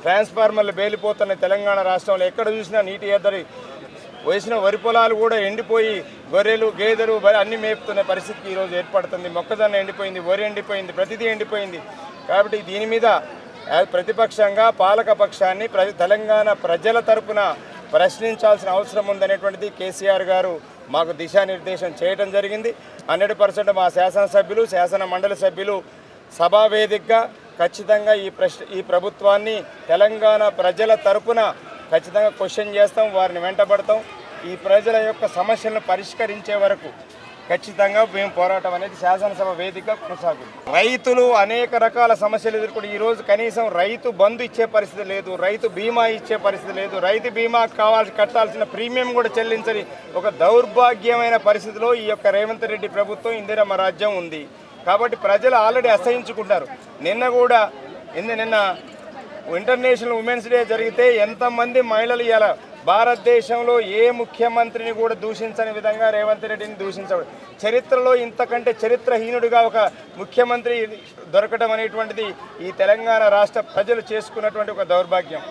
ట్రాన్స్ఫార్మర్లు బేలిపోతున్న తెలంగాణ రాష్ట్రంలో ఎక్కడ చూసినా నీటి ఎద్దడి వేసిన వరి పొలాలు కూడా ఎండిపోయి గొర్రెలు గేదెలు అన్నీ మేపుతున్న పరిస్థితికి ఈరోజు ఏర్పడుతుంది. మొక్కజొన్న ఎండిపోయింది, వరి ఎండిపోయింది, ప్రతిదీ ఎండిపోయింది. కాబట్టి దీని మీద ప్రతిపక్షంగా పాలక పక్షాన్ని తెలంగాణ ప్రజల తరపున ప్రశ్నించాల్సిన అవసరం ఉందనేటువంటిది కేసీఆర్ గారు మాకు దిశానిర్దేశం చేయడం జరిగింది. 100% మా శాసనసభ్యులు, శాసన మండలి సభ్యులు సభావేదికగా ఖచ్చితంగా ఈ ప్రభుత్వాన్ని తెలంగాణ ప్రజల తరపున ఖచ్చితంగా క్వశ్చన్ చేస్తాం, వారిని వెంటబడతాం. ఈ ప్రజల యొక్క సమస్యలను పరిష్కరించే వరకు ఖచ్చితంగా మేము పోరాటం అనేది శాసనసభ వేదికగా కొనసాగుతుంది. రైతులు అనేక రకాల సమస్యలు ఎదుర్కొని ఈరోజు కనీసం రైతు బంధు ఇచ్చే పరిస్థితి లేదు, రైతు బీమా ఇచ్చే పరిస్థితి లేదు, రైతు బీమా కట్టాల్సిన ప్రీమియం కూడా చెల్లించని ఒక దౌర్భాగ్యమైన పరిస్థితిలో ఈ యొక్క రేవంత్ రెడ్డి ప్రభుత్వం, ఇందిరమ్మ రాజ్యం ఉంది. కాబట్టి ప్రజలు ఆల్రెడీ అసహించుకుంటారు. నిన్న ఇంటర్నేషనల్ ఉమెన్స్ డే జరిగితే ఎంతమంది మహిళలు ఇలా భారతదేశంలో ఏ ముఖ్యమంత్రిని కూడా దూషించని విధంగా రేవంత్ రెడ్డిని దూషించబడి చరిత్రలో ఇంతకంటే చరిత్రహీనుడిగా ఒక ముఖ్యమంత్రి దొరకడం అనేటువంటిది ఈ తెలంగాణ రాష్ట్ర ప్రజలు చేసుకున్నటువంటి ఒక దౌర్భాగ్యం.